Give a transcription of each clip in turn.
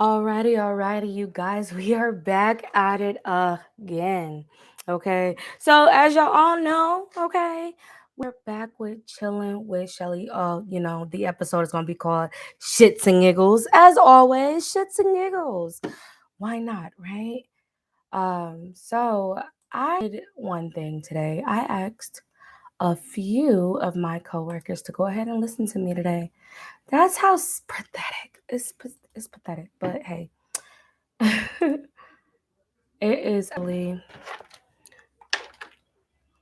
Alrighty, you guys. We are back at it again. Okay. So as y'all all know, okay, we're back with chilling with Shelly. The episode is gonna be called Shits and Giggles. As always, shits and giggles. Why not, right? So I did one thing today. I asked a few of my coworkers to go ahead and listen to me today. That's how pathetic. It's pathetic, but hey. It is early.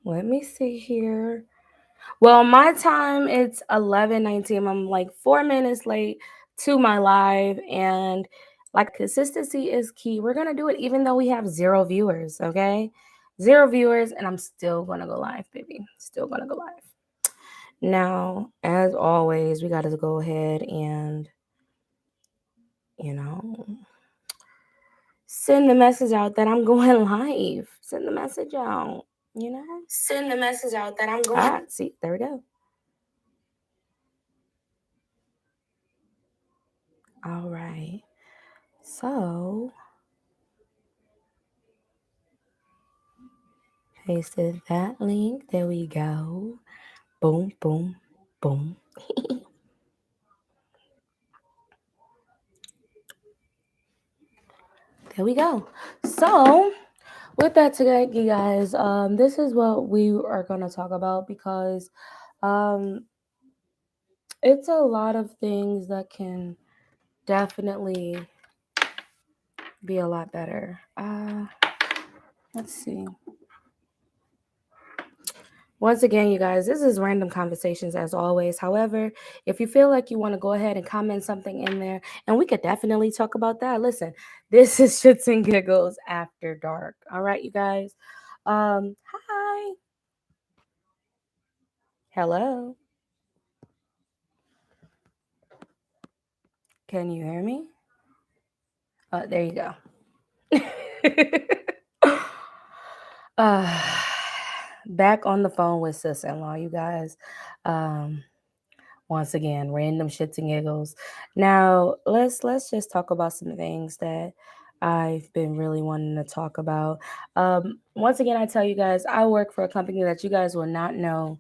Let me see here. Well, my time it's 11:19. I'm like 4 minutes late to my live, and like consistency is key. We're gonna do it even though we have zero viewers. Okay, zero viewers, and I'm still gonna go live, baby. Still gonna go live. Now, as always, we got to go ahead and you know send the message out that I'm going live. Send the message out. Send the message out that I'm going. Ah, see, there we go. All right. So, pasted that link. There we go. Boom, boom, boom. There we go. So, with that today, you guys, this is what we are going to talk about because um, it's a lot of things that can definitely be a lot better. Let's see. Once again, you guys, this is random conversations as always. However, if you feel like you want to go ahead and comment something in there, and we could definitely talk about that. Listen, this is Shits and Giggles After Dark. All right, you guys. Hi. Hello. Can you hear me? There you go. uh, Back on the phone with sis-in-law, you guys. Um, Once again, random shits and giggles. Now let's just talk about some things that I've been really wanting to talk about. Once again, I tell you guys, I work for a company that you guys will not know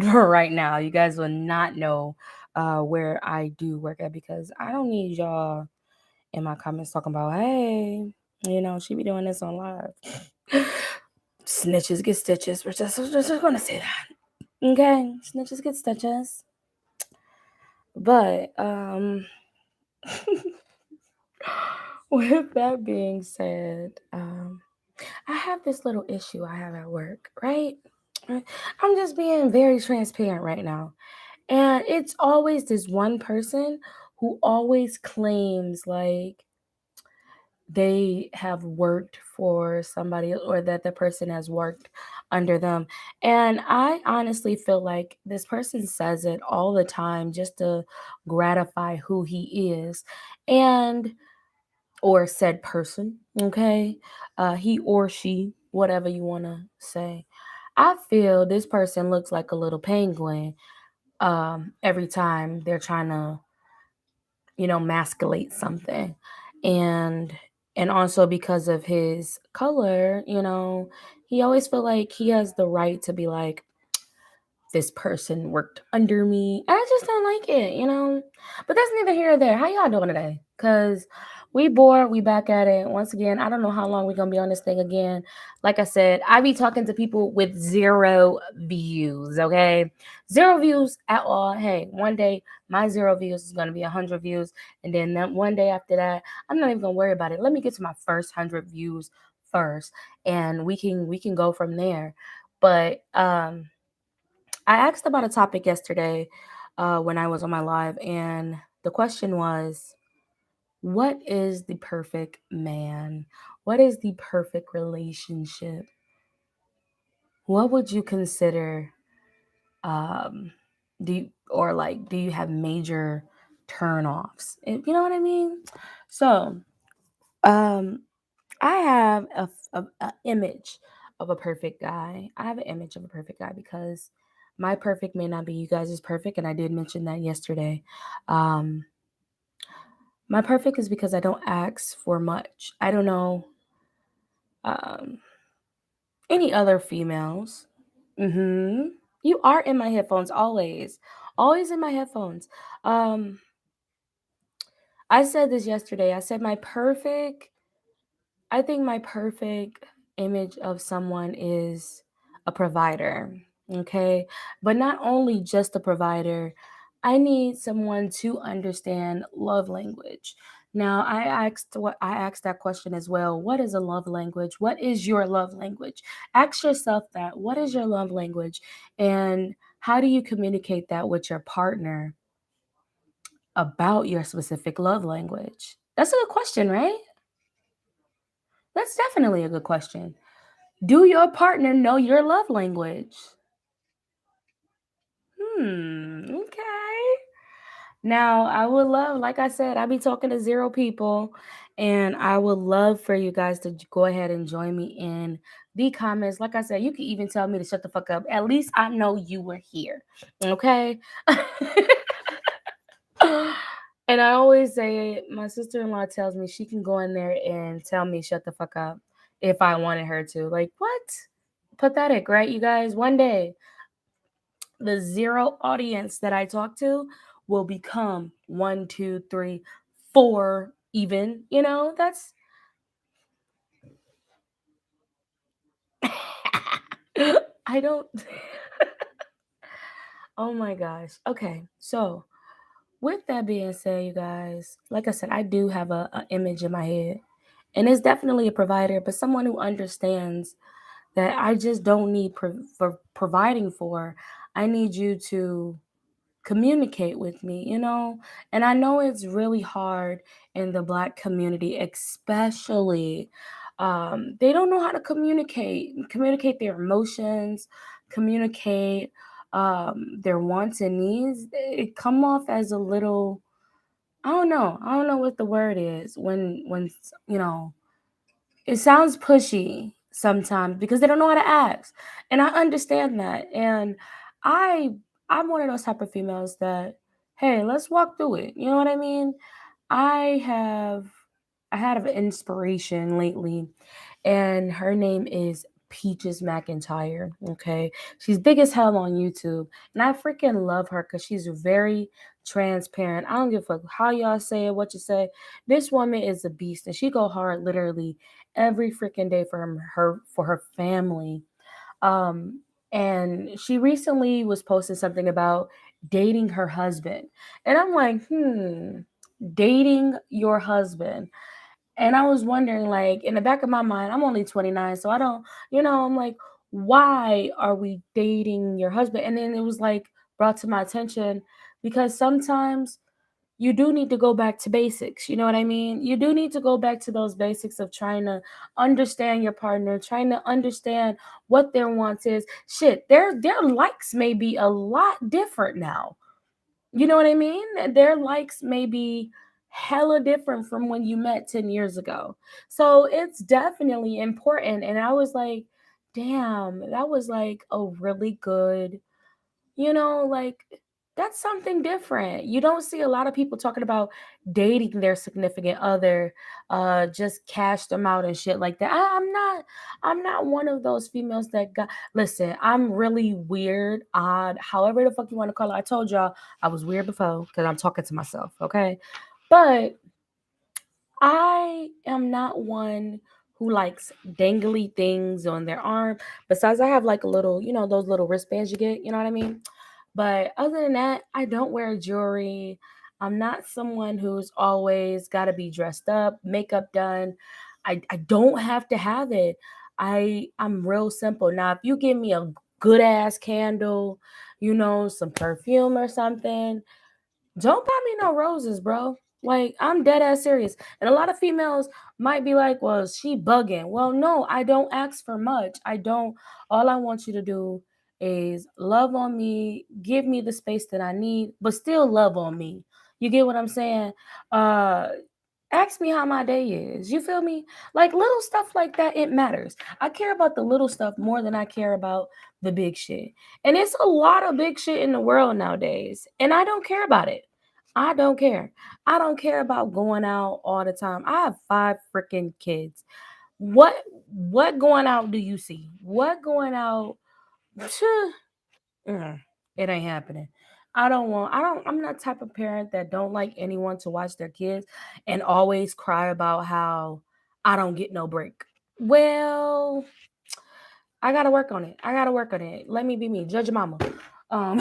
right now. You guys will not know where I do work at because I don't need y'all in my comments talking about, hey, she be doing this on live. Snitches get stitches. We're just gonna say that. Okay, snitches get stitches. But with that being said, I have this little issue I have at work, right? I'm just being very transparent right now. And it's always this one person who always claims like they have worked for somebody or that the person has worked under them. And I honestly feel like this person says it all the time just to gratify who he is. And or said person, okay? He or she, whatever you want to say. I feel this person looks like a little penguin every time they're trying to masculate something. and and also because of his color, he always feel like he has the right to be like, this person worked under me. I just don't like it. But that's neither here or there. How y'all doing today? Because we bored. We back at it. Once again, I don't know how long we're going to be on this thing again. Like I said, I be talking to people with zero views, okay? Zero views at all. Hey, one day my zero views is going to be 100 views. And then one day after that, I'm not even going to worry about it. Let me get to my first 100 views first. And we can go from there. But I asked about a topic yesterday when I was on my live, and the question was, what is the perfect man? What is the perfect relationship? What would you consider? Do you have major turnoffs? You know what I mean? So, um, I have a image of a perfect guy. I have an image of a perfect guy because my perfect may not be you guys' perfect, and I did mention that yesterday. Um, My perfect is because I don't ask for much. I don't know um, any other females. Mm-hmm. You are in my headphones always, always in my headphones. Um, I said this yesterday. I said my perfect I think my perfect image of someone is a provider, okay? But not only just a provider, I need someone to understand love language. Now, I asked that question as well. What is a love language? What is your love language? Ask yourself that. What is your love language? And how do you communicate that with your partner about your specific love language? That's a good question, right? That's definitely a good question. Do your partner know your love language? Okay. Now, I would love, like I said, I be talking to zero people, and I would love for you guys to go ahead and join me in the comments. Like I said, you can even tell me to shut the fuck up. At least I know you were here. Okay. And I always say, my sister in law tells me she can go in there and tell me shut the fuck up if I wanted her to. Like, what? Pathetic, right, you guys? One day, the zero audience that I talk to will become one, two, three, four, even. That's. I don't. Oh my gosh. Okay. So, with that being said, you guys, like I said, I do have a image in my head. And it's definitely a provider, but someone who understands that I just don't need for providing for. I need you to communicate with me. And I know it's really hard in the Black community, especially. They don't know how to communicate their emotions, communicate their wants and needs. It come off as a little, I don't know what the word is when it sounds pushy sometimes because they don't know how to ask. And I understand that. And I I'm one of those type of females that, hey, let's walk through it. You know what I mean? I have I had an inspiration lately, and her name is Peaches McIntyre. Okay. She's big as hell on YouTube. And I freaking love her because she's very transparent. I don't give a fuck how y'all say it, what you say. This woman is a beast, and she go hard literally every freaking day for her family. Um, and she recently was posting something about dating her husband. And I'm like, dating your husband. And I was wondering, like, in the back of my mind, I'm only 29, so I don't, I'm like, why are we dating your husband? And then it was like brought to my attention because sometimes you do need to go back to basics. You know what I mean? You do need to go back to those basics of trying to understand your partner, trying to understand what their wants is. Shit, their likes may be a lot different now. You know what I mean? Their likes may be hella different from when you met 10 years ago. So it's definitely important. And I was like, damn, that was like a really good, like that's something different. You don't see a lot of people talking about dating their significant other, just cash them out and shit like that. I'm not one of those females that got listen, I'm really weird, odd, however the fuck you want to call it. I told y'all I was weird before because I'm talking to myself, okay? But I am not one who likes dangly things on their arm. Besides, I have like a little, those little wristbands you get, you know what I mean? But other than that, I don't wear jewelry. I'm not someone who's always got to be dressed up, makeup done. I don't have to have it. I'm real simple. Now, if you give me a good ass candle, some perfume or something, don't buy me no roses, bro. Like, I'm dead ass serious. And a lot of females might be like, well, she bugging. Well, no, I don't ask for much. I don't. All I want you to do is love on me, give me the space that I need, but still love on me. You get what I'm saying? Uh, Ask me how my day is. You feel me? Like little stuff like that, it matters. I care about the little stuff more than I care about the big shit. And it's a lot of big shit in the world nowadays. And I don't care about it. I don't care. I don't care about going out all the time. I have 5 freaking kids. What what going out do you see? What going out? Phew, it ain't happening. I'm not type of parent that don't like anyone to watch their kids and always cry about how I don't get no break. Well, I gotta work on it. I gotta work on it. Let me be me. Judge your mama. Um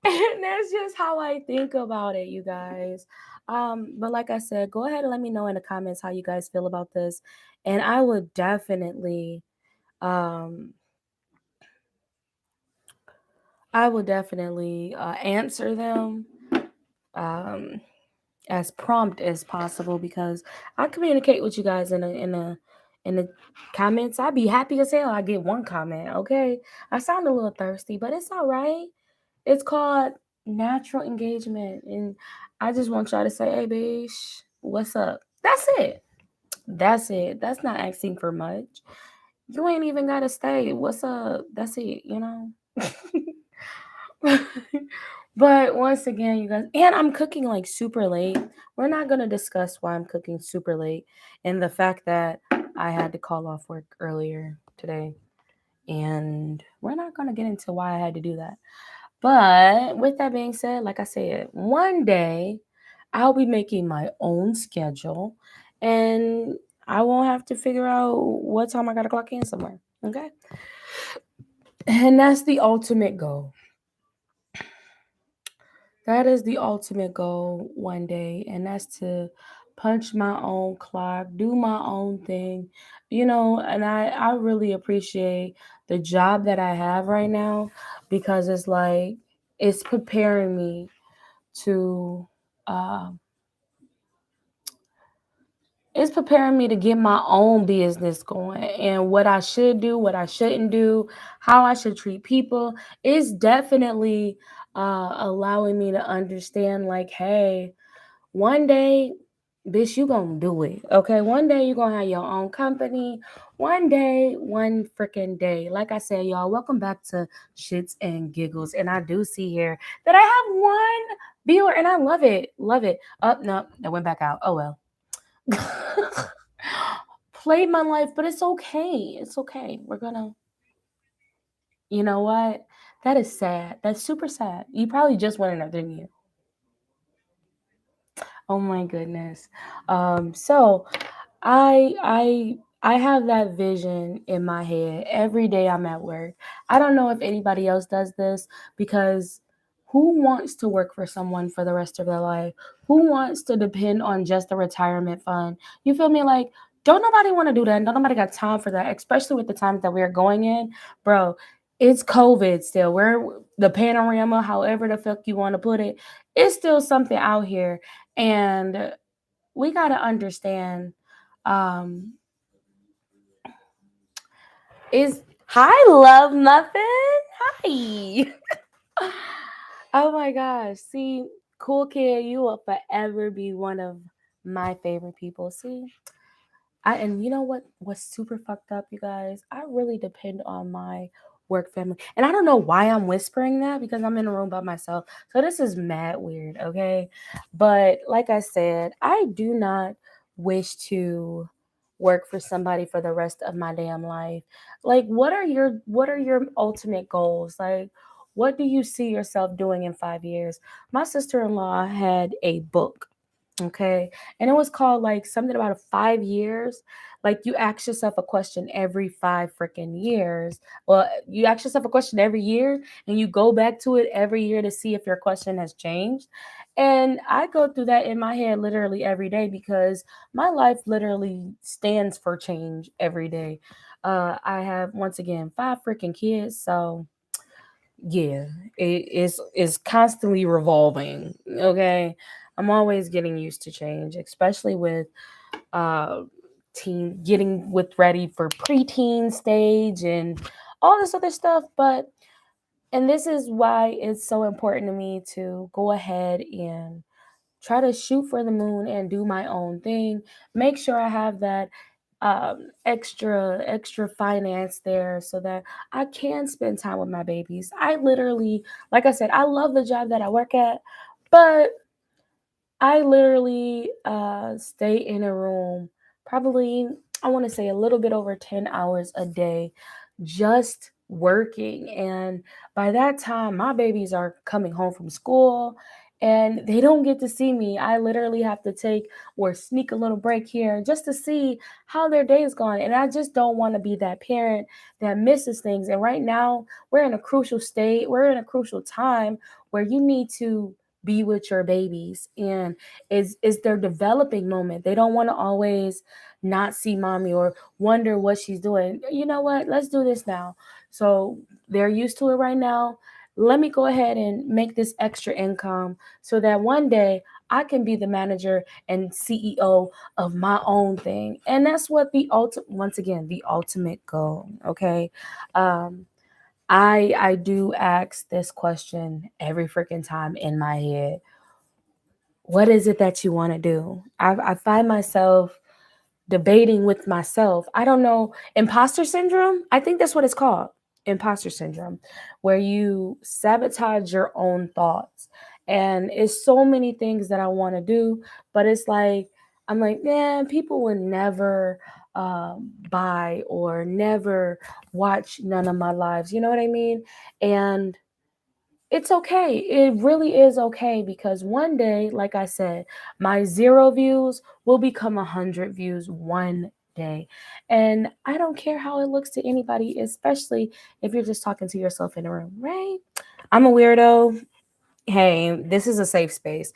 and that's just how I think about it, you guys. But like I said, go ahead and let me know in the comments how you guys feel about this. And um I will definitely answer them um as prompt as possible because I communicate with you guys in the comments. I'd be happy as hell I get one comment, okay? I sound a little thirsty, but it's all right. It's called natural engagement. And I just want y'all to say, hey, bitch, what's up? That's it. That's it. That's not asking for much. You ain't even got to stay. What's up? That's it, you know? But once again, you guys, and I'm cooking like super late. We're not going to discuss why I'm cooking super late and the fact that I had to call off work earlier today. And we're not going to get into why I had to do that. But with that being said, like I said, one day I'll be making my own schedule and I won't have to figure out what time I got to clock in somewhere. Okay. And that's the ultimate goal. That is the ultimate goal one day. And that's to punch my own clock, do my own thing, and I really appreciate the job that I have right now because it's like, it's preparing me to uh, it's preparing me to get my own business going and what I should do, what I shouldn't do, how I should treat people. It's definitely allowing me to understand, like, hey, one day, bitch, you gonna do it. Okay. One day you gonna have your own company. One day, one freaking day. Like I said, y'all, welcome back to Shits and Giggles. And I do see here that I have one viewer and I love it. Love it. Up, no, that went back out. Oh well. Played my life, but it's okay. It's okay. We're gonna, you know what? That is sad. That's super sad. You probably just went in there, didn't you? Oh my goodness. So I have that vision in my head every day I'm at work. I don't know if anybody else does this because who wants to work for someone for the rest of their life? Who wants to depend on just a retirement fund? You feel me? Like, don't nobody want to do that. Don't nobody got time for that, especially with the times that we're going in. Bro, it's COVID still. We're the panorama, however the fuck you want to put it. It's still something out here. And we got to understand um is hi love muffin, hi. Oh my gosh, see, cool kid, you will forever be one of my favorite people. See, and you know what's super fucked up, you guys? I really depend on my work family. And I don't know why I'm whispering that because I'm in a room by myself. So this is mad weird, okay? But like I said, I do not wish to work for somebody for the rest of my damn life. Like what are your ultimate goals? Like what do you see yourself doing in 5 years? My sister-in-law had a book. Okay. And it was called like something about 5 years. Like you ask yourself a question every 5 freaking years. Well, you ask yourself a question every year and you go back to it every year to see if your question has changed. And I go through that in my head literally every day because my life literally stands for change every day. I have, once again, 5 freaking kids. So yeah, it's constantly revolving. Okay. I'm always getting used to change, especially with uh teen getting with ready for preteen stage and all this other stuff. But and this is why it's so important to me to go ahead and try to shoot for the moon and do my own thing. Make sure I have that extra finance there so that I can spend time with my babies. I literally, like I said, I love the job that I work at, but I literally stay in a room probably, I want to say a little bit over 10 hours a day just working. And by that time, my babies are coming home from school and they don't get to see me. I literally have to take or sneak a little break here just to see how their day is going. And I just don't want to be that parent that misses things. And right now, we're in a crucial state, we're in a crucial time where you need to be with your babies and is their developing moment. They don't want to always not see mommy or wonder what she's doing. You know what, let's do this now. So they're used to it right now. Let me go ahead and make this extra income so that one day I can be the manager and CEO of my own thing. And that's what the ultimate, once again, the ultimate goal. Okay. um I do ask this question every freaking time in my head. What is it that you want to do? I find myself debating with myself. I don't know. Imposter syndrome? I think that's what it's called. Imposter syndrome, where you sabotage your own thoughts. And it's so many things that I want to do, but it's like, I'm like, man, people would never buy or never watch none of my lives. You know what I mean? And it's okay. It really is okay because one day, like I said, my 0 views will become 100 views one day. And I don't care how it looks to anybody, especially if you're just talking to yourself in a room, right? I'm a weirdo. Hey, this is a safe space.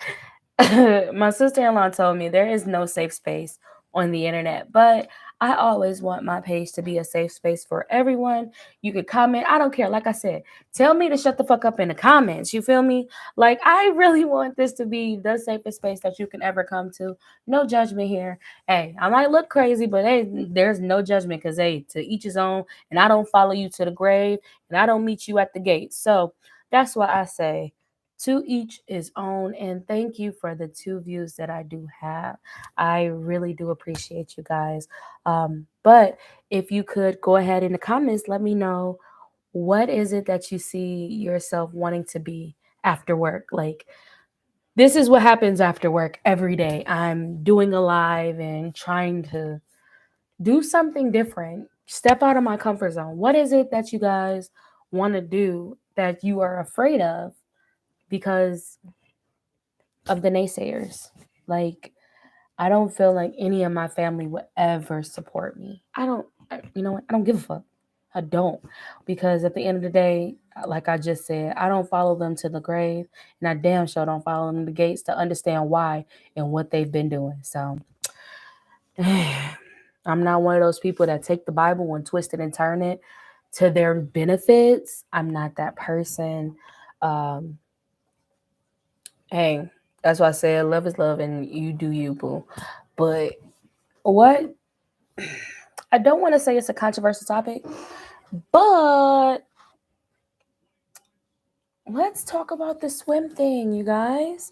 My sister-in-law told me there is no safe space on the internet, but I always want my page to be a safe space for everyone. You could comment. I don't care. Like I said, tell me to shut the fuck up in the comments. You feel me? Like I really want this to be the safest space that you can ever come to. No judgment here. Hey, I might look crazy, but hey, there's no judgment because hey, to each his own. And I don't follow you to the grave, and I don't meet you at the gate. So that's why I say to each his own. And thank you for the 2 views that I do have. I really do appreciate you guys. But if you could go ahead in the comments, let me know what is it that you see yourself wanting to be after work. Like, this is what happens after work every day. I'm doing a live and trying to do something different, step out of my comfort zone. What is it that you guys want to do that you are afraid of because of the naysayers? Like, I don't feel like any of my family would ever support me. You know what? I don't give a fuck. I don't. Because at the end of the day, like I just said, I don't follow them to the grave. And I damn sure don't follow them to the gates to understand why and what they've been doing. So I'm not one of those people that take the Bible and twist it and turn it to their benefits. I'm not that person. Um, Hey, that's why I said love is love and you do you, boo. But what I don't want to say it's a controversial topic, but let's talk about the swim thing, you guys.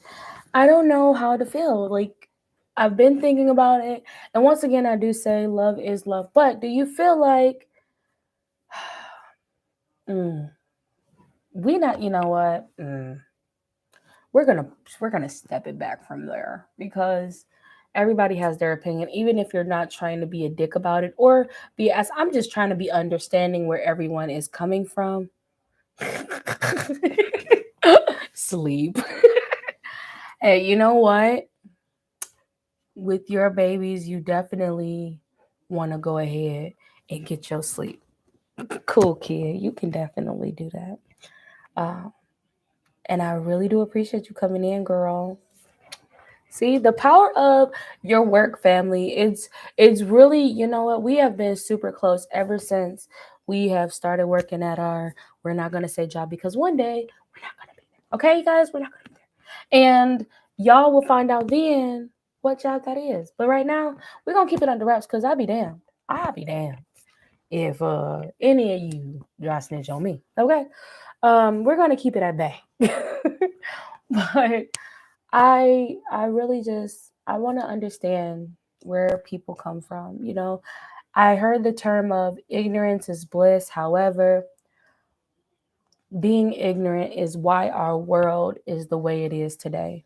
I don't know how to feel. Like, I've been thinking about it. And once again, I do say love is love. But do you feel like we not, you know what? We're gonna we're gonna step it back from there because everybody has their opinion, even if you're not trying to be a dick about it or be as I'm just trying to be understanding where everyone is coming from. Sleep. Hey, you know what? With your babies, you definitely want to go ahead and get your sleep. Cool, kid. You can definitely do that. Uh, and I really do appreciate you coming in, girl. See, the power of your work family, it's really, you know what, we have been super close ever since we have started working at our, we're not gonna say job because one day we're not gonna be there. Okay, you guys, we're not gonna be there. And y'all will find out then what job that is. But right now, we're gonna keep it under wraps because I'll be damned. I'll be damned if any of you dry snitch on me. Okay. We're gonna keep it at bay. But I really just I want to understand where people come from. You know, I heard the term of ignorance is bliss. However, being ignorant is why our world is the way it is today.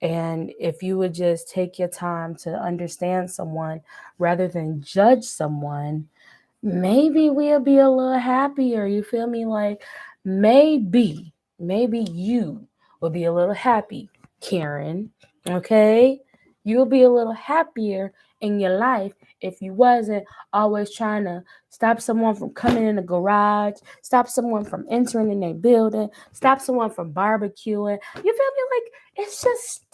And if you would just take your time to understand someone rather than judge someone, maybe we'll be a little happier. You feel me? Like maybe you will be a little happy, Karen. Okay? You'll be a little happier in your life if you wasn't always trying to stop someone from coming in the garage, stop someone from entering in their building, stop someone from barbecuing. You feel me? Like it's just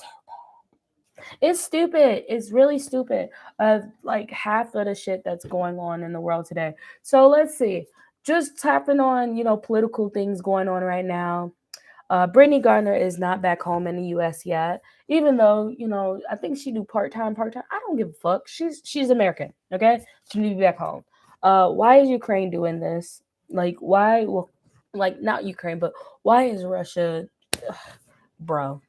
it's stupid. It's really stupid of like half of the shit that's going on in the world today. So let's see. Just tapping on, political things going on right now. Brittany Gardner is not back home in the U.S. yet, even though I think she do part time. I don't give a fuck. She's American. Okay, she need to be back home. Why is Ukraine doing this? Like why? Well, like not Ukraine, but why is Russia, bro?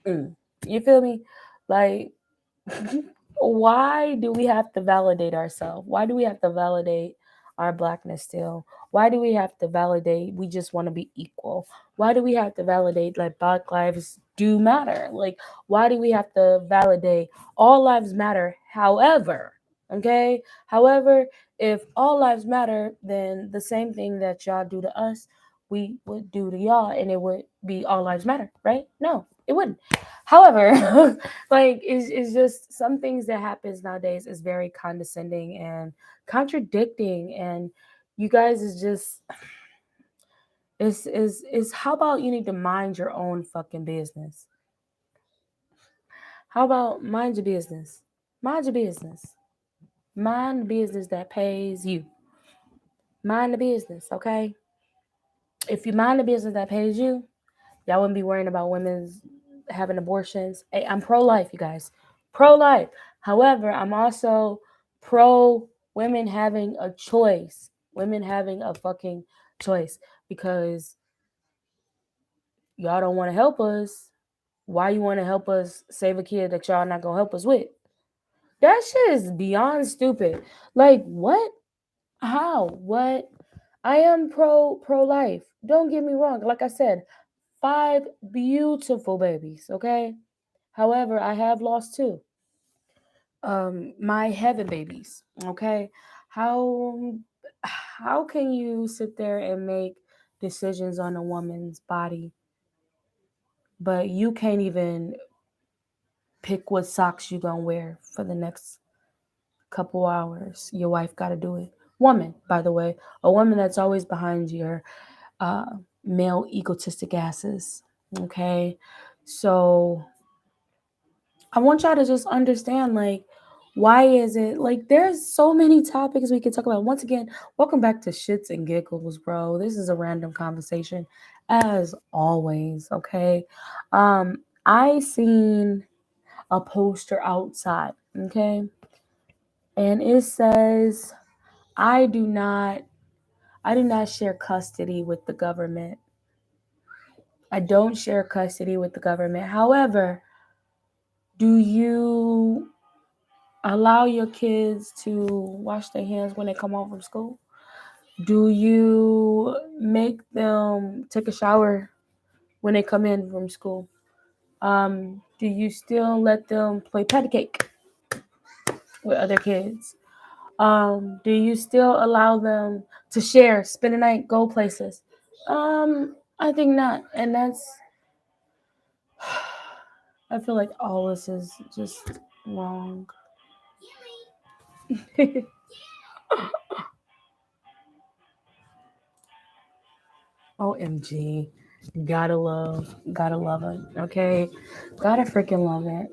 Mm, you feel me? Like why do we have to validate ourselves? Why do we have to validate our blackness still? Why do we have to validate we just want to be equal? Why do we have to validate like black lives do matter? Like why do we have to validate all lives matter? However, okay? However, if all lives matter, then the same thing that y'all do to us, we would do to y'all and it would be all lives matter, right? No, it wouldn't. However, like it's just some things that happens nowadays is very condescending and contradicting, and you guys is just is how about you need to mind your own fucking business? How about mind your business? Mind your business. Mind the business that pays you. Mind the business, okay? If you mind the business that pays you, y'all wouldn't be worrying about women's having abortions. Hey, I'm pro life, you guys. Pro life. However, I'm also pro women having a choice. Women having a fucking choice. Because y'all don't want to help us. Why you want to help us save a kid that y'all not gonna help us with? That shit is beyond stupid. Like what? How? What? I am pro life. Don't get me wrong. Like I said, 5 beautiful babies, okay? However, I have lost two. My heaven babies, okay? How how can you sit there and make decisions on a woman's body, but you can't even pick what socks you gonna wear for the next couple hours? Your wife got to do it. Woman, by the way, a woman that's always behind your uh, male egotistic asses. Okay, so I want y'all to just understand, like, why is it like there's so many topics we could talk about. Once again, welcome back to Shits and Giggles, bro. This is a random conversation, as always. Okay, I seen a poster outside. Okay, and it says, "I do not, I do not share custody with the government. I don't share custody with the government. However, do you allow your kids to wash their hands when they come home from school? Do you make them take a shower when they come in from school? Do you still let them play patty cake with other kids? Do you still allow them to share, spend the night, go places? I think not, and that's. I feel like all this is just wrong. OMG. Gotta love it. Okay. Gotta freaking love it.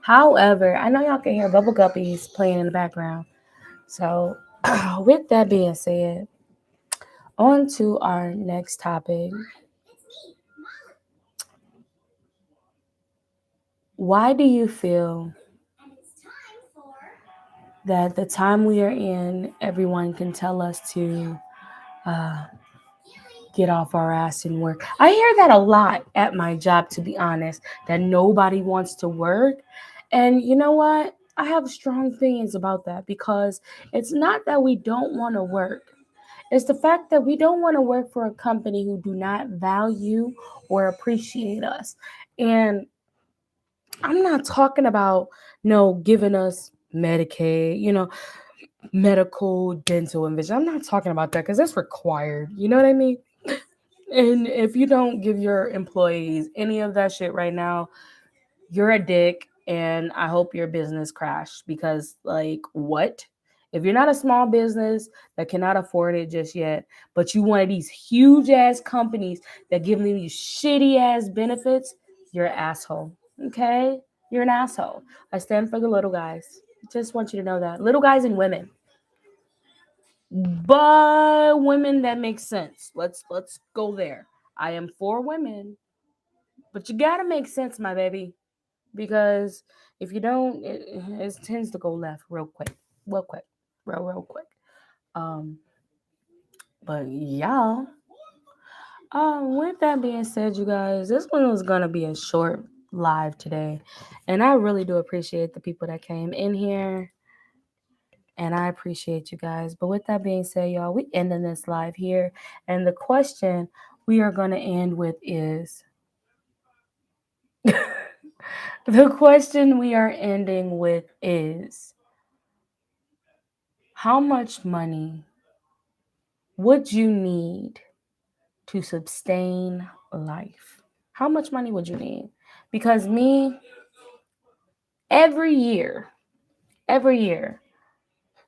However, I know y'all can hear Bubble Guppies playing in the background. So with that being said, on to our next topic. Why do you feel that the time we are in, everyone can tell us to uh, get off our ass and work? I hear that a lot at my job, to be honest, that nobody wants to work. And you know what? I have strong opinions about that because it's not that we don't want to work. It's the fact that we don't want to work for a company who do not value or appreciate us. And I'm not talking about no giving us Medicaid, medical, dental, and vision. I'm not talking about that because that's required. You know what I mean? And if you don't give your employees any of that shit right now, you're a dick, and I hope your business crashed because, like, what? If you're not a small business that cannot afford it just yet, but you one of these huge ass companies that give me these shitty ass benefits, you're an asshole. Okay? You're an asshole. I stand for the little guys. Just want you to know that. Little guys and women. But women that makes sense. Let's go there. I am for women, but you gotta make sense, my baby, because if you don't, it tends to go left real quick, real quick. Um, but yeah. With that being said, you guys, this one was gonna be a short live today, and I really do appreciate the people that came in here, and I appreciate you guys. But with that being said, y'all, we ending this live here, and the question we are gonna end with is the question we are ending with is how much money would you need to sustain life? How much money would you need? Because me, every year, every year,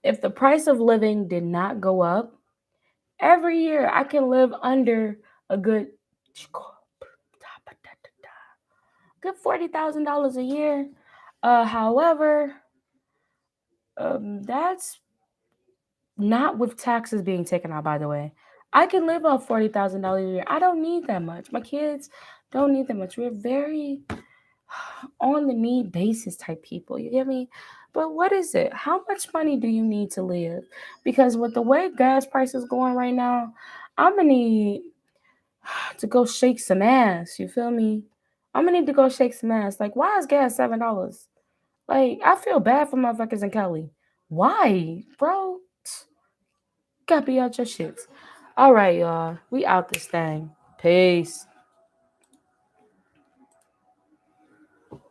if the price of living did not go up, every year I can live under a good $40,000 a year. However, that's not with taxes being taken out, by the way. I can live off $40,000 a year. I don't need that much. My kids don't need that much. We're very on the need basis type people. You get me? But what is it? How much money do you need to live? Because with the way gas prices going right now, I'm gonna need to go shake some ass. You feel me? I'm gonna need to go shake some ass. Like, why is gas $7? Like, I feel bad for motherfuckers in Cali. Why, bro? Gotta be out your shits. All right, y'all. We out this thing. Peace.